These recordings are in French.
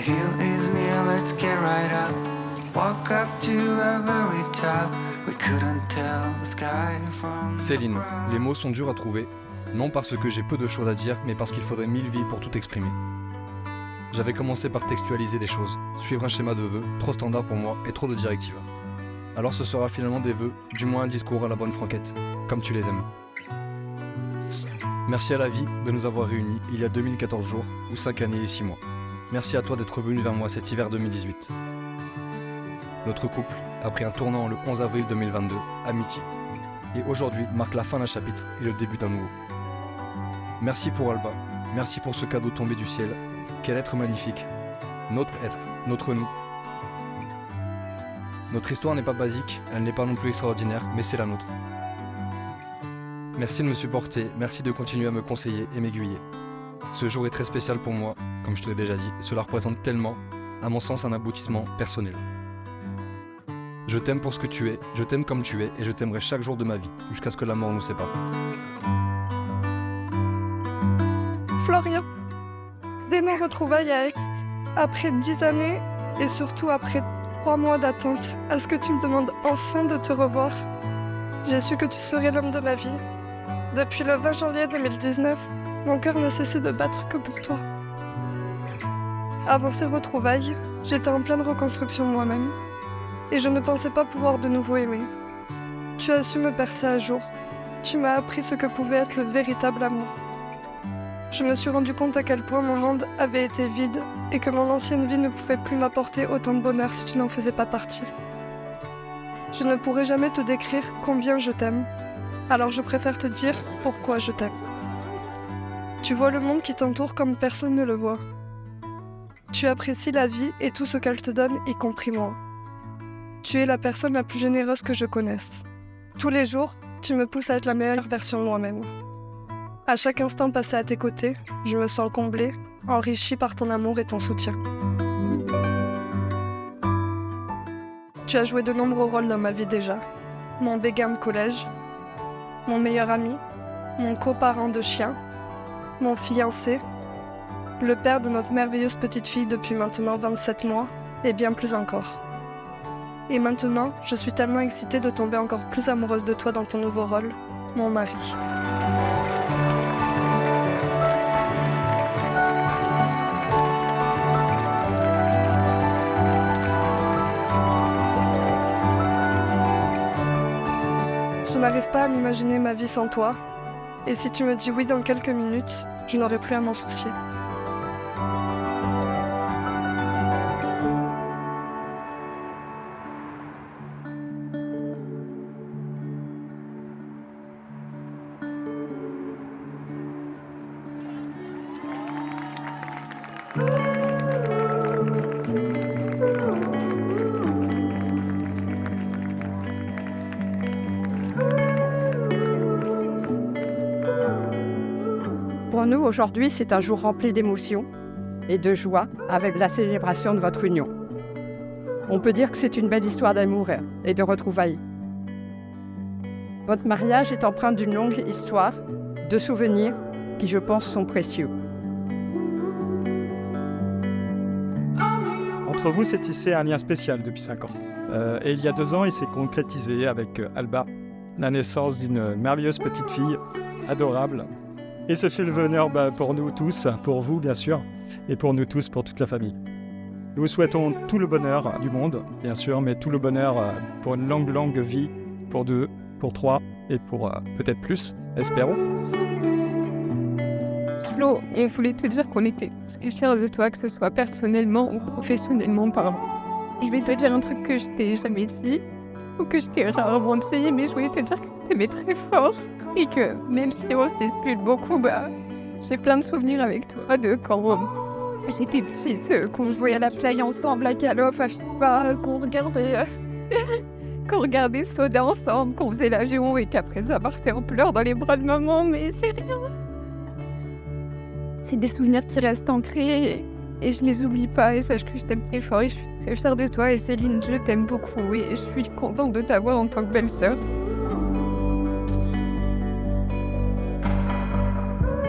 hill is near, let's get right up. Walk up to the very top. We couldn't tell the sky from the Céline, ground. les mots sont durs à trouver, non parce que j'ai peu de choses à dire, mais parce qu'il faudrait 1000 vies pour tout exprimer. J'avais commencé par textualiser des choses, suivre un schéma de vœux, trop standard pour moi et trop de directives. Alors ce sera finalement des vœux, du moins un discours à la bonne franquette, comme tu les aimes. Merci à la vie de nous avoir réunis il y a 2014 jours, ou 5 années et 6 mois. Merci à toi d'être venu vers moi cet hiver 2018. Notre couple a pris un tournant le 11 avril 2022, amitié. Et aujourd'hui marque la fin d'un chapitre et le début d'un nouveau. Merci pour Alba, merci pour ce cadeau tombé du ciel. Quel être magnifique. Notre être, notre nous. Notre histoire n'est pas basique, elle n'est pas non plus extraordinaire, mais c'est la nôtre. Merci de me supporter, merci de continuer à me conseiller et m'aiguiller. Ce jour est très spécial pour moi, comme je te l'ai déjà dit, cela représente tellement, à mon sens, un aboutissement personnel. Je t'aime pour ce que tu es, je t'aime comme tu es, et je t'aimerai chaque jour de ma vie, jusqu'à ce que la mort nous sépare. Florian, dès nos retrouvailles à Aix, après 10 années, et surtout après 3 mois d'attente, à ce que tu me demandes enfin de te revoir, j'ai su que tu serais l'homme de ma vie. Depuis le 20 janvier 2019, mon cœur n'a cessé de battre que pour toi. Avant ces retrouvailles, j'étais en pleine reconstruction moi-même, et je ne pensais pas pouvoir de nouveau aimer. Tu as su me percer à jour. Tu m'as appris ce que pouvait être le véritable amour. Je me suis rendu compte à quel point mon monde avait été vide et que mon ancienne vie ne pouvait plus m'apporter autant de bonheur si tu n'en faisais pas partie. Je ne pourrai jamais te décrire combien je t'aime, alors je préfère te dire pourquoi je t'aime. Tu vois le monde qui t'entoure comme personne ne le voit. Tu apprécies la vie et tout ce qu'elle te donne, y compris moi. Tu es la personne la plus généreuse que je connaisse. Tous les jours, tu me pousses à être la meilleure version de moi-même. À chaque instant passé à tes côtés, je me sens comblée, enrichie par ton amour et ton soutien. Tu as joué de nombreux rôles dans ma vie déjà. Mon béguin de collège, mon meilleur ami, mon coparent de chien, mon fiancé, le père de notre merveilleuse petite fille depuis maintenant 27 mois, et bien plus encore. Et maintenant, je suis tellement excitée de tomber encore plus amoureuse de toi dans ton nouveau rôle, mon mari. Je n'arrive pas à m'imaginer ma vie sans toi, et si tu me dis oui dans quelques minutes, je n'aurai plus à m'en soucier. Pour nous, aujourd'hui, c'est un jour rempli d'émotions et de joie avec la célébration de votre union. On peut dire que c'est une belle histoire d'amour et de retrouvailles. Votre mariage est empreint d'une longue histoire, de souvenirs qui, je pense, sont précieux. Entre vous s'est tissé un lien spécial depuis 5 ans. Et il y a 2 ans, il s'est concrétisé avec Alba, la naissance d'une merveilleuse petite fille, adorable. Et ce fut le bonheur pour nous tous, pour vous bien sûr, et pour nous tous, pour toute la famille. Nous vous souhaitons tout le bonheur du monde, bien sûr, mais tout le bonheur pour une longue vie, pour 2, pour 3 et pour peut-être plus, espérons. Flo, on voulait te dire qu'on était très fiers de toi, que ce soit personnellement ou professionnellement parlant. Je vais te dire un truc que je t'ai jamais dit, ou que je t'ai rarement dit, mais je voulais te dire que tu t'aimais très fort, et que même si on se dispute beaucoup, j'ai plein de souvenirs avec toi de quand j'étais petite, qu'on jouait à la play ensemble à Calof, à FIFA, qu'on regardait Soda ensemble, qu'on faisait l'avion et qu'après ça partait en pleurs dans les bras de maman, mais c'est rien. C'est des souvenirs qui restent ancrés et je les oublie pas, et sache que je t'aime très fort et je suis très fière de toi, et Céline, je t'aime beaucoup et je suis contente de t'avoir en tant que belle-sœur.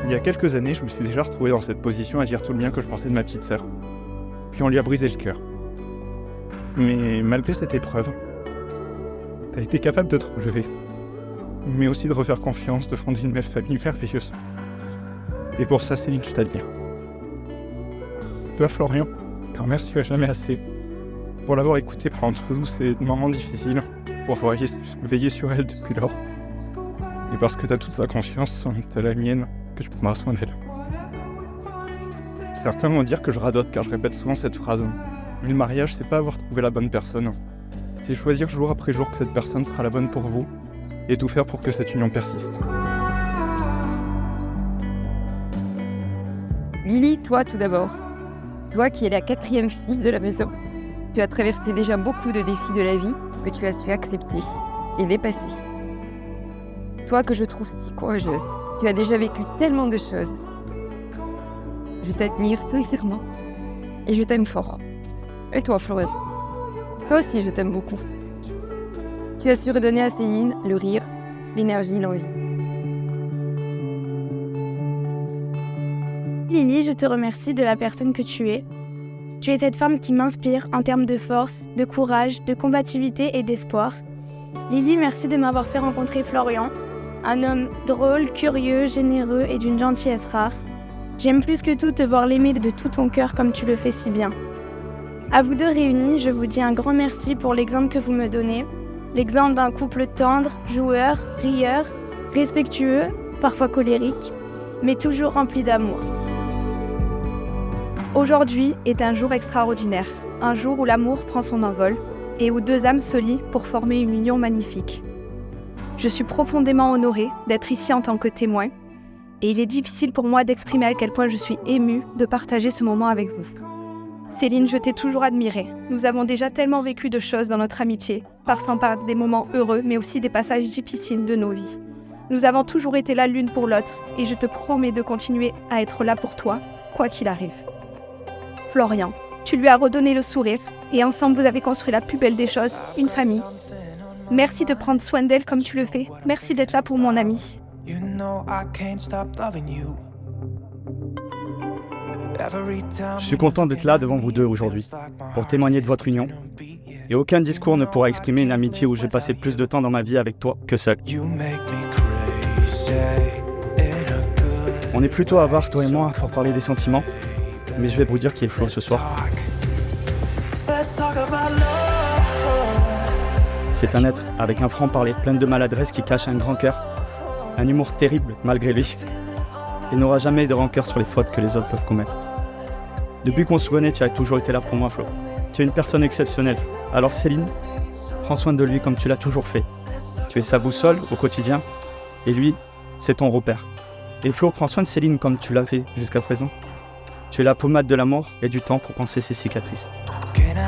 Il y a quelques années, je me suis déjà retrouvé dans cette position à dire tout le bien que je pensais de ma petite sœur. puis on lui a brisé le cœur. Mais malgré cette épreuve, t'as été capable de te relever, mais aussi de refaire confiance, de fonder une belle famille merveilleuse. Et pour ça, Céline, je t'admire. Toi, Florian, je te remercierai jamais assez pour l'avoir écouté pendant tous ces moments difficiles, pour avoir veillé sur elle depuis lors. Et parce que t'as toute sa confiance, t'as la mienne, que je prendrai soin d'elle. Certains vont dire que je radote car je répète souvent cette phrase. Mais le mariage, c'est pas avoir trouvé la bonne personne. C'est choisir jour après jour que cette personne sera la bonne pour vous et tout faire pour que cette union persiste. Lily, toi tout d'abord. Toi qui es la 4e fille de la maison. Tu as traversé déjà beaucoup de défis de la vie que tu as su accepter et dépasser. Toi que je trouve si courageuse. Tu as déjà vécu tellement de choses. Je t'admire sincèrement et je t'aime fort. Et toi, Florian? Toi aussi, je t'aime beaucoup. Tu as su redonner à Céline le rire, l'énergie, l'envie. Lily, je te remercie de la personne que tu es. Tu es cette femme qui m'inspire en termes de force, de courage, de combativité et d'espoir. Lily, merci de m'avoir fait rencontrer Florian, un homme drôle, curieux, généreux et d'une gentillesse rare. J'aime plus que tout te voir l'aimer de tout ton cœur comme tu le fais si bien. À vous deux réunis, je vous dis un grand merci pour l'exemple que vous me donnez. L'exemple d'un couple tendre, joueur, rieur, respectueux, parfois colérique, mais toujours rempli d'amour. Aujourd'hui est un jour extraordinaire, un jour où l'amour prend son envol et où deux âmes se lient pour former une union magnifique. Je suis profondément honorée d'être ici en tant que témoin et il est difficile pour moi d'exprimer à quel point je suis émue de partager ce moment avec vous. Céline, je t'ai toujours admirée. Nous avons déjà tellement vécu de choses dans notre amitié, passant par des moments heureux mais aussi des passages difficiles de nos vies. Nous avons toujours été là l'une pour l'autre et je te promets de continuer à être là pour toi, quoi qu'il arrive. Florian, tu lui as redonné le sourire et ensemble vous avez construit la plus belle des choses, une famille. Merci de prendre soin d'elle comme tu le fais. Merci d'être là pour mon ami. Je suis content d'être là devant vous deux aujourd'hui, pour témoigner de votre union. Et aucun discours ne pourra exprimer une amitié où j'ai passé plus de temps dans ma vie avec toi que seul. On est plutôt avares, toi et moi, pour parler des sentiments. Mais je vais vous dire qui est Flo ce soir. C'est un être avec un franc-parler plein de maladresse qui cache un grand cœur, un humour terrible malgré lui. Il n'aura jamais de rancœur sur les fautes que les autres peuvent commettre. Depuis qu'on se connaît, tu as toujours été là pour moi, Flo. Tu es une personne exceptionnelle. Alors Céline, prends soin de lui comme tu l'as toujours fait. Tu es sa boussole au quotidien, et lui, c'est ton repère. Et Flo, prends soin de Céline comme tu l'as fait jusqu'à présent. Tu es la pommade de l'amour et du temps pour penser ses cicatrices.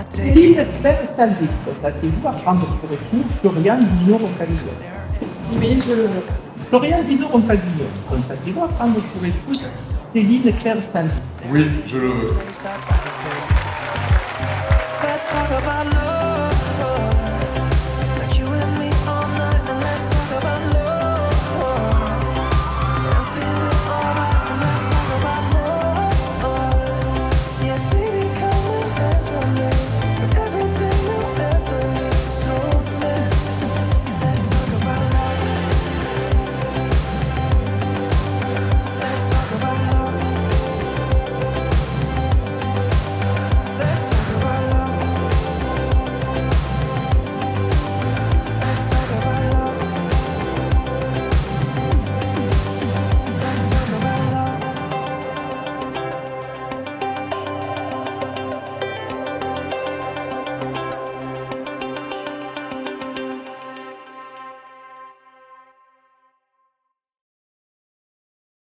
Céline Salvi, consacrez-vous à prendre pour époux Florian Dino Roncalillo. Oui, Florian Dino Roncalillo, consacrez-vous à prendre pour épouse Céline Claire Salvi. Oui, je le veux.